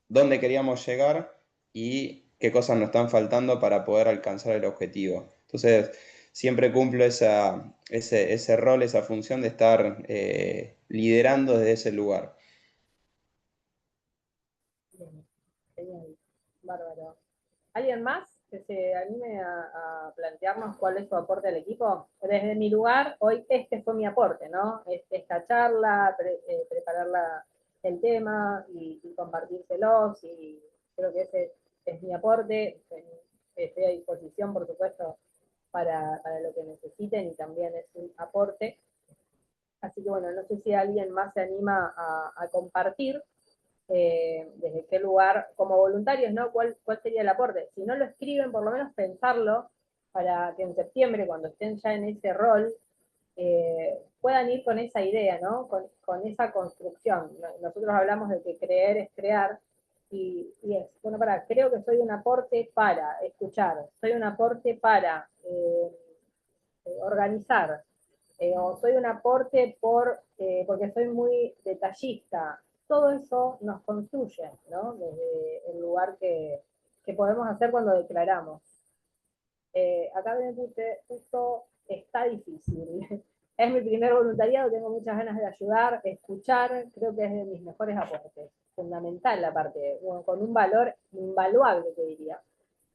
dónde queríamos llegar y qué cosas nos están faltando para poder alcanzar el objetivo. Entonces, siempre cumplo ese rol, esa función de estar liderando desde ese lugar. Bien, genial, bárbaro. ¿Alguien más? que se anime a plantearnos cuál es su aporte al equipo. Desde mi lugar, hoy este fue mi aporte, ¿no? Esta charla, preparar el tema y compartírselos, y creo que ese es mi aporte. Estoy a disposición, por supuesto, para lo que necesiten, y también es un aporte. Así que bueno, no sé si alguien más se anima a compartir desde qué lugar, como voluntarios, ¿no? ¿Cuál sería el aporte? Si no lo escriben, por lo menos pensarlo para que en septiembre, cuando estén ya en ese rol, puedan ir con esa idea, ¿no? Con esa construcción. Nosotros hablamos de que creer es crear, y es, bueno, creo que soy un aporte para escuchar, soy un aporte para organizar, o soy un aporte porque soy muy detallista. Todo eso nos construye, ¿no? Desde el lugar que podemos hacer cuando declaramos. Acá me puse, justo está difícil. Es mi primer voluntariado, tengo muchas ganas de ayudar, escuchar, creo que es de mis mejores aportes. Fundamental la parte, con un valor invaluable, te diría.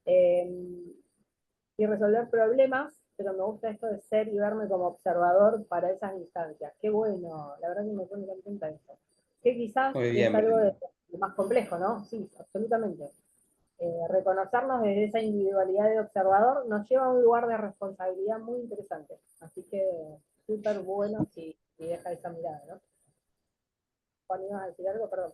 Y resolver problemas, pero me gusta esto de ser y verme como observador para esas instancias. Qué bueno, la verdad que me pone contenta eso. Que quizás Muy es bien, algo Brenda. de más complejo, ¿no? Sí, absolutamente. Reconocernos desde esa individualidad de observador nos lleva a un lugar de responsabilidad muy interesante. Así que súper bueno si deja esa mirada, ¿no? Juan, ¿ibas a decir algo? Perdón.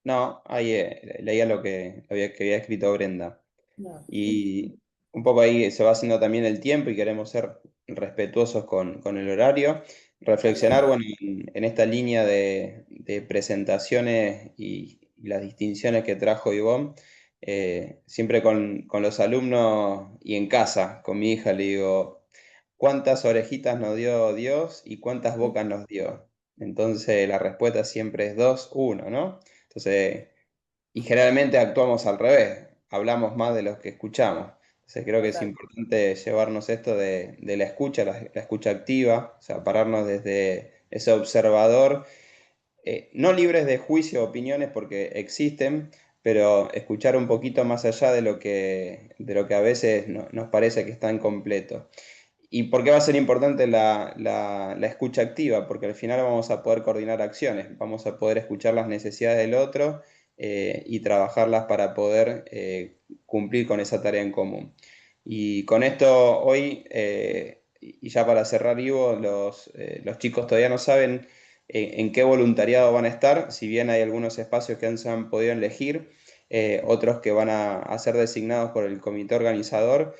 No, ahí leía lo que había escrito Brenda. No. Y un poco ahí se va haciendo también el tiempo y queremos ser respetuosos con el horario. Reflexionar, bueno, en esta línea de presentaciones y las distinciones que trajo Ivonne, siempre con los alumnos y en casa, con mi hija, le digo, ¿cuántas orejitas nos dio Dios y cuántas bocas nos dio? Entonces la respuesta siempre es dos, uno, ¿no? Entonces, y generalmente actuamos al revés, hablamos más de los que escuchamos. Entonces creo que es Total. importante llevarnos esto de la escucha, la escucha activa, o sea, pararnos desde ese observador, no libres de juicio o opiniones porque existen, pero escuchar un poquito más allá de lo que a veces nos parece que está incompleto. ¿Y por qué va a ser importante la escucha activa? Porque al final vamos a poder coordinar acciones, vamos a poder escuchar las necesidades del otro y trabajarlas para poder cumplir con esa tarea en común. Y con esto hoy, y ya para cerrar, Ivo, los chicos todavía no saben en qué voluntariado van a estar, si bien hay algunos espacios que se han podido elegir, otros que van a ser designados por el comité organizador.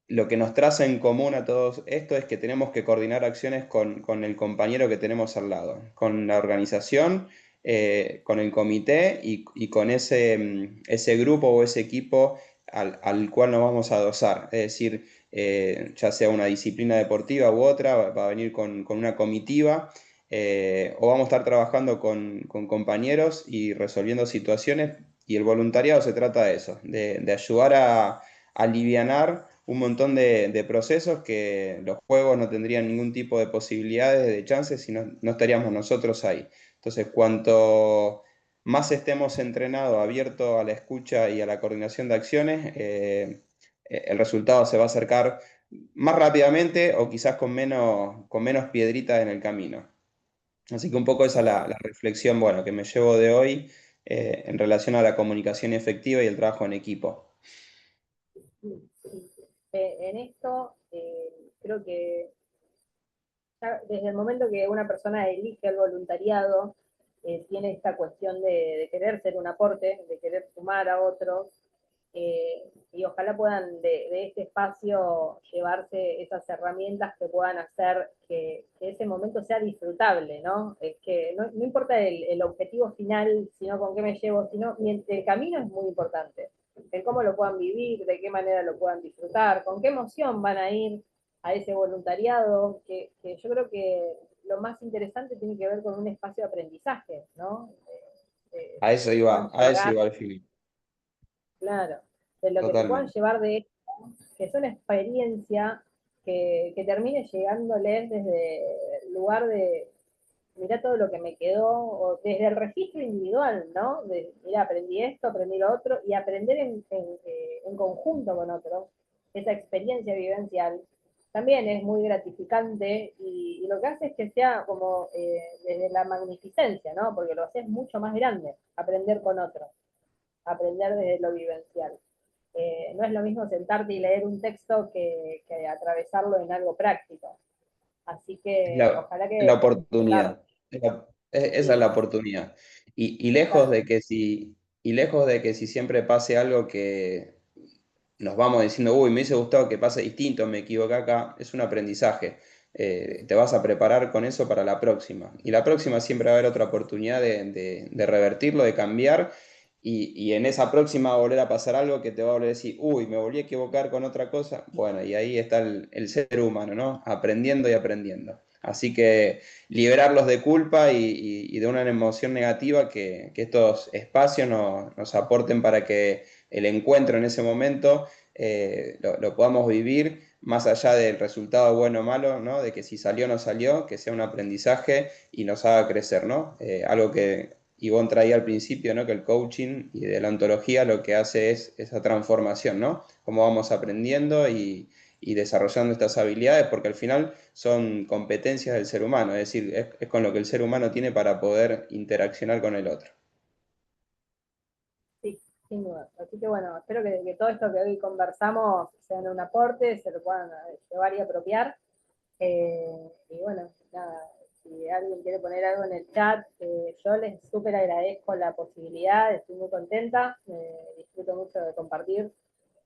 Lo que nos traza en común a todos esto es que tenemos que coordinar acciones con el compañero que tenemos al lado, con la organización, con el comité y con ese grupo o ese equipo al cual nos vamos a adosar. Es decir, ya sea una disciplina deportiva u otra, va a venir con una comitiva, o vamos a estar trabajando con compañeros y resolviendo situaciones. Y el voluntariado se trata de eso, de ayudar a alivianar un montón de procesos que los juegos no tendrían ningún tipo de posibilidades, de chances, si no estaríamos nosotros ahí. Entonces, cuanto más estemos entrenados, abiertos a la escucha y a la coordinación de acciones, el resultado se va a acercar más rápidamente o quizás con menos piedritas en el camino. Así que un poco esa es la reflexión, bueno, que me llevo de hoy en relación a la comunicación efectiva y el trabajo en equipo. En esto, creo que ya desde el momento que una persona elige el voluntariado, tiene esta cuestión de querer ser un aporte, de querer sumar a otros, y ojalá puedan de este espacio llevarse esas herramientas que puedan hacer que ese momento sea disfrutable, ¿no? Es que no importa el objetivo final, sino con qué me llevo, sino el camino es muy importante, el cómo lo puedan vivir, de qué manera lo puedan disfrutar, con qué emoción van a ir a ese voluntariado, que yo creo que lo más interesante tiene que ver con un espacio de aprendizaje, ¿no? Que puedan A eso llevar, iba al fin. claro, de lo que se puedan Totalmente. llevar de esto, que es una experiencia que termine llegándoles desde el lugar mirá todo lo que me quedó, o desde el registro individual, ¿no? Mira, aprendí esto, aprendí lo otro, y aprender en conjunto con otros, esa experiencia vivencial, también es muy gratificante y lo que hace es que sea como desde la magnificencia, ¿no? Porque lo haces mucho más grande, aprender con otros, aprender desde lo vivencial. No es lo mismo sentarte y leer un texto que atravesarlo en algo práctico. Así Es que la, ojalá es la que claro, oportunidad. Esa es la sí, oportunidad. Y lejos total. de que si, y lejos de que si siempre pase algo que nos vamos diciendo, uy, me hubiese gustado que pase distinto, me equivoqué acá, es un aprendizaje. Te vas a preparar con eso para la próxima. Y la próxima siempre va a haber otra oportunidad de revertirlo, de cambiar. Y en esa próxima va a volver a pasar algo que te va a volver a decir, uy, me volví a equivocar con otra cosa. Bueno, y ahí está el ser humano, ¿no? Aprendiendo y aprendiendo. Así que liberarlos de culpa y de una emoción negativa que estos espacios nos aporten para que el encuentro en ese momento lo podamos vivir más allá del resultado bueno o malo, ¿no? De que si salió o no salió, que sea un aprendizaje y nos haga crecer, ¿no? Algo que Ivonne traía al principio, ¿no? Que el coaching y de la ontología lo que hace es esa transformación, ¿no? Cómo vamos aprendiendo y desarrollando estas habilidades, porque al final son competencias del ser humano, es decir, es con lo que el ser humano tiene para poder interaccionar con el otro. Sí, sin duda. Así que bueno, espero que todo esto que hoy conversamos sean un aporte, se lo puedan llevar y apropiar. Y bueno, nada, si alguien quiere poner algo en el chat, yo les súper agradezco la posibilidad, estoy muy contenta, disfruto mucho de compartir.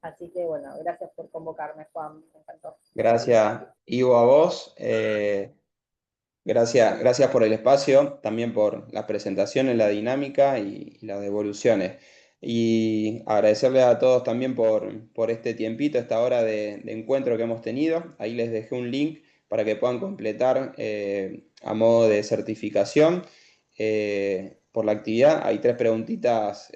Así que bueno, gracias por convocarme, Juan, me encantó. Gracias, Ivo, a vos. Gracias por el espacio, también por las presentaciones, la dinámica y las devoluciones. Y agradecerles a todos también por este tiempito, esta hora de encuentro que hemos tenido. Ahí les dejé un link para que puedan completar a modo de certificación por la actividad. Hay 3 preguntitas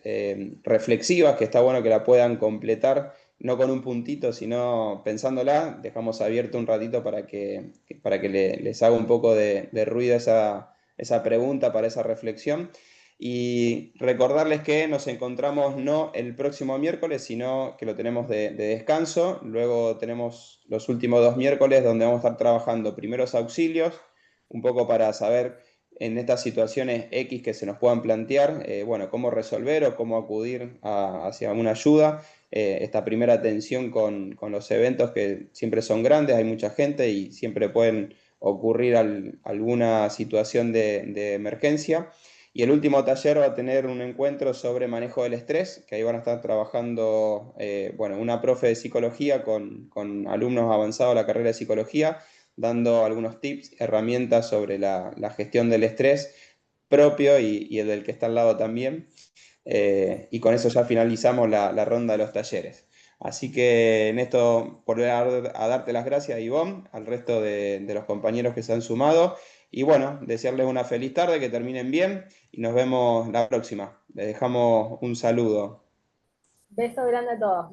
reflexivas que está bueno que la puedan completar no con un puntito, sino pensándola, dejamos abierto un ratito para que les haga un poco de ruido esa pregunta, para esa reflexión. Y recordarles que nos encontramos no el próximo miércoles, sino que lo tenemos de descanso. Luego tenemos los últimos 2 miércoles donde vamos a estar trabajando primeros auxilios, un poco para saber en estas situaciones X que se nos puedan plantear, bueno, cómo resolver o cómo acudir hacia una ayuda. Esta primera atención con los eventos que siempre son grandes, hay mucha gente y siempre pueden ocurrir alguna situación de emergencia. Y el último taller va a tener un encuentro sobre manejo del estrés, que ahí van a estar trabajando, bueno, una profe de psicología con alumnos avanzados de la carrera de psicología, dando algunos tips, herramientas sobre la gestión del estrés propio y el del que está al lado también. Y con eso ya finalizamos la ronda de los talleres. Así que en esto, volver a darte las gracias, Ivonne, al resto de los compañeros que se han sumado. Y bueno, desearles una feliz tarde, que terminen bien y nos vemos la próxima. Les dejamos un saludo. Beso grande a todos.